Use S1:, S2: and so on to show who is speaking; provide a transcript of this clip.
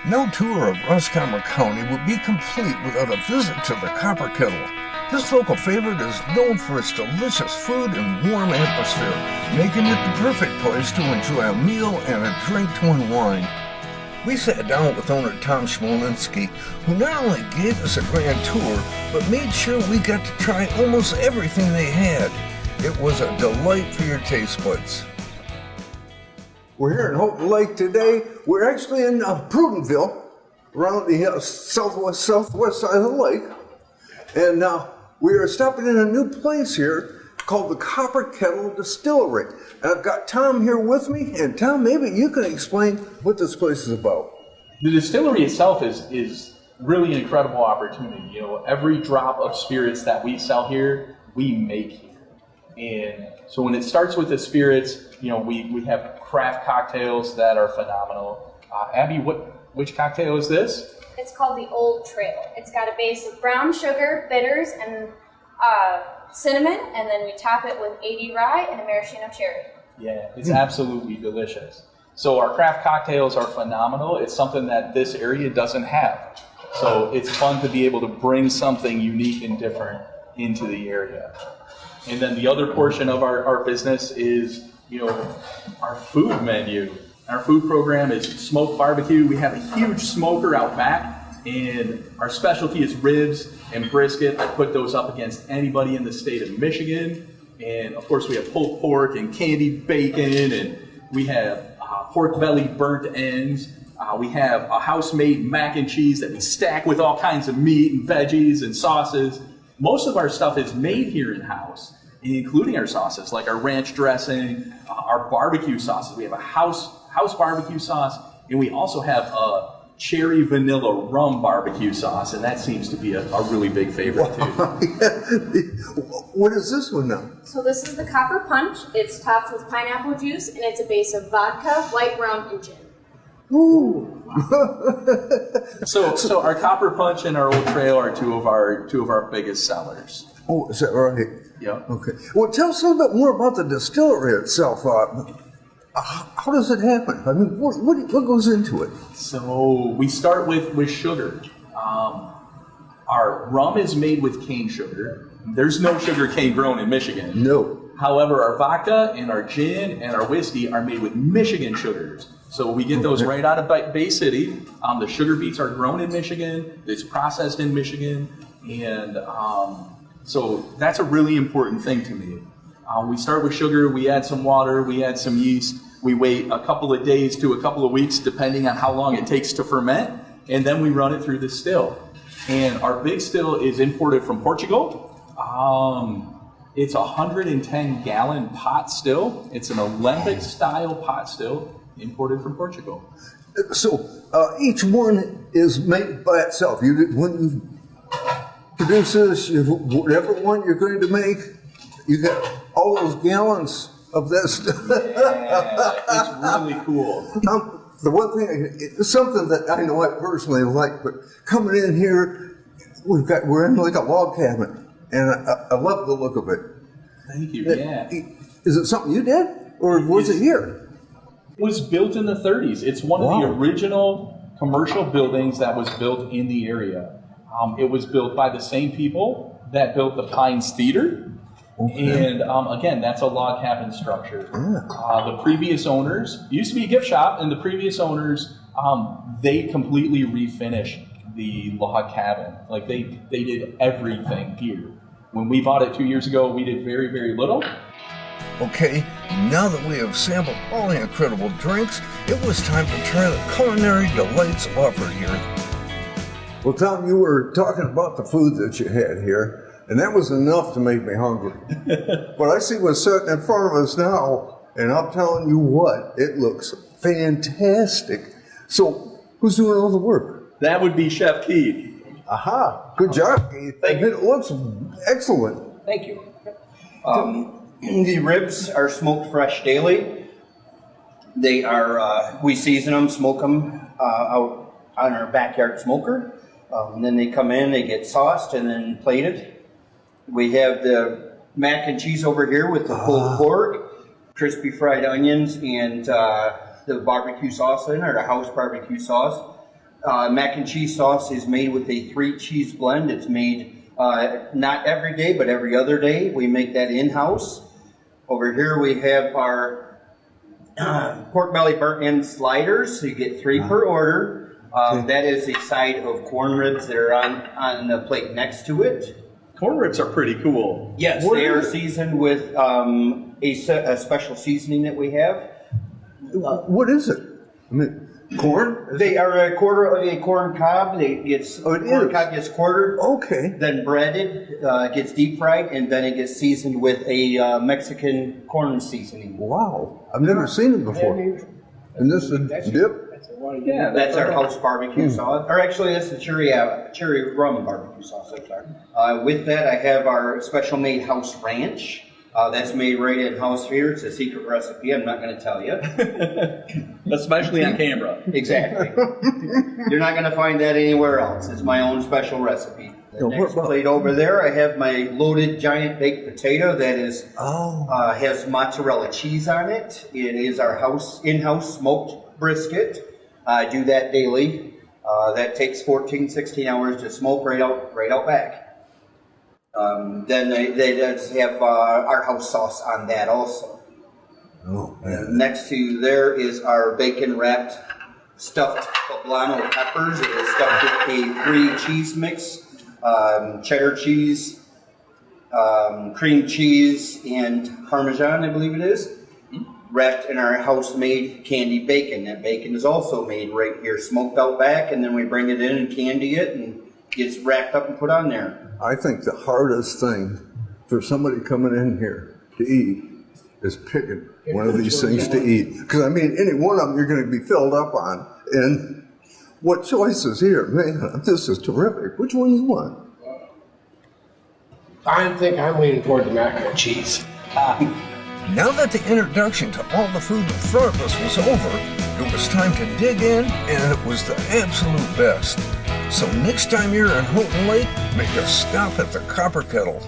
S1: No tour of Roscommon County would be complete without a visit to the Copper Kettle. This local favorite is known for its delicious food and warm atmosphere, making it the perfect place to enjoy a meal and a drink to unwind. We sat down with owner Tom Schmolinski, who not only gave us a grand tour, but made sure we got to try almost everything they had. It was a delight for your taste buds. We're here in Houghton Lake today. We're actually in Prudenville, around the southwest side of the lake. And we are stopping in a new place here called the Copper Kettle Distillery. And I've got Tom here with me. And Tom, maybe you can explain what this place is about.
S2: The distillery itself is really an incredible opportunity. You know, every drop of spirits that we sell here, we make here. And so when it starts with the spirits, you know, we have craft cocktails that are phenomenal. Abby, which cocktail is this?
S3: It's called the Old Trail. It's got a base of brown sugar, bitters, and cinnamon, and then we top it with 80 rye and a maraschino cherry.
S2: Yeah, it's absolutely delicious. So our craft cocktails are phenomenal. It's something that this area doesn't have. So it's fun to be able to bring something unique and different into the area. And then the other portion of our business is, you know, our food menu. Our food program is smoked barbecue. We have a huge smoker out back, and our specialty is ribs and brisket. I put those up against anybody in the state of Michigan. And of course, we have pulled pork and candied bacon, and we have pork belly burnt ends. We have a house-made mac and cheese that we stack with all kinds of meat and veggies and sauces. Most of our stuff is made here in-house, including our sauces, like our ranch dressing, our barbecue sauces. We have a house barbecue sauce, and we also have a cherry vanilla rum barbecue sauce, and that seems to be a really big favorite too.
S1: What is this one now?
S3: So this is the Copper Punch. It's topped with pineapple juice, and it's a base of vodka, white rum, and gin.
S1: Ooh.
S2: So our Copper Punch and our Old Trail are two of our biggest sellers.
S1: Oh, is that right?
S2: Yeah.
S1: Okay. Well, tell us a little bit more about the distillery itself. How does it happen? I mean, what goes into it?
S2: So we start with sugar. Our rum is made with cane sugar. There's no sugar cane grown in Michigan.
S1: No.
S2: However, our vodka and our gin and our whiskey are made with Michigan sugars. So we get those right out of Bay City. The sugar beets are grown in Michigan. It's processed in Michigan. And so that's a really important thing to me. We start with sugar, we add some water, we add some yeast. We wait a couple of days to a couple of weeks, depending on how long it takes to ferment. And then we run it through the still. And our big still is imported from Portugal. It's a 110-gallon pot still. It's an Olympic-style pot still, imported from Portugal.
S1: So each one is made by itself. When you produce this, whatever one you're going to make, you got all those gallons of this.
S2: Yeah, it's really cool.
S1: The one thing, it's something that I know I personally like, but coming in here, we're in like a log cabin. And I love the look of it.
S2: Thank you, yeah.
S1: Is it something you did? Or was it here?
S2: It was built in the 30s. It's one of the original commercial buildings that was built in the area. It was built by the same people that built the Pines Theater. Okay. And again, that's a log cabin structure. The previous owners, it used to be a gift shop, and the previous owners, they completely refinished the log cabin. Like they did everything here. When we bought it 2 years ago, we did very, very little.
S1: Okay, now that we have sampled all the incredible drinks, it was time to try the culinary delights offered here. Well, Tom, you were talking about the food that you had here, and that was enough to make me hungry. But I see what's sitting in front of us now, and I'm telling you what, it looks fantastic. So, who's doing all the work?
S2: That would be Chef Keith.
S1: Aha, good job, Keith.
S4: Thank you.
S1: It looks excellent.
S4: Thank you. The ribs are smoked fresh daily. They are, we season them, smoke them out on our backyard smoker. And then they come in, they get sauced and then plated. We have the mac and cheese over here with the pulled pork, crispy fried onions, and the barbecue sauce in, or the house barbecue sauce. Mac and cheese sauce is made with a 3-cheese blend. It's made not every day, but every other day. We make that in-house. Over here we have our pork belly burnt end sliders. So you get 3 per order. That is a side of corn ribs that are on the plate next to it.
S2: Corn ribs are pretty cool.
S4: Yes, they are seasoned with a special seasoning that we have.
S1: What is it? I mean, corn?
S4: They are a quarter of a corn cob. Corn cob gets quartered.
S1: Okay.
S4: Then breaded, gets deep fried, and then it gets seasoned with a Mexican corn seasoning.
S1: Wow. I've never seen it before. And this is dip?
S4: Yeah, that's our house barbecue sauce. Or actually, that's the cherry rum barbecue sauce. I'm sorry. With that, I have our special made house ranch. That's made right in house here. It's a secret recipe. I'm not going to tell you.
S2: Especially on camera.
S4: Exactly. You're not going to find that anywhere else. It's my own special recipe. The next plate over there, I have my loaded giant baked potato that is has mozzarella cheese on it. It is our in-house smoked brisket. I do that daily. That takes 14, 16 hours to smoke right out back. Then they just have our house sauce on that also.
S1: Oh, man.
S4: Next to there is our bacon wrapped stuffed poblano peppers. It is stuffed with a 3 cheese mix, cheddar cheese, cream cheese, and Parmesan, I believe it is. Wrapped in our house-made candy bacon. That bacon is also made right here, smoked out back, and then we bring it in and candy it, and gets wrapped up and put on there.
S1: I think the hardest thing for somebody coming in here to eat is picking one of these things to eat. Because, I mean, any one of them you're going to be filled up on. And what choices here? Man, this is terrific. Which one you want?
S5: I think I'm leaning toward the mac and cheese.
S1: Now that the introduction to all the food in front of us was over, it was time to dig in, and it was the absolute best. So next time you're in Houghton Lake, make a stop at the Copper Kettle.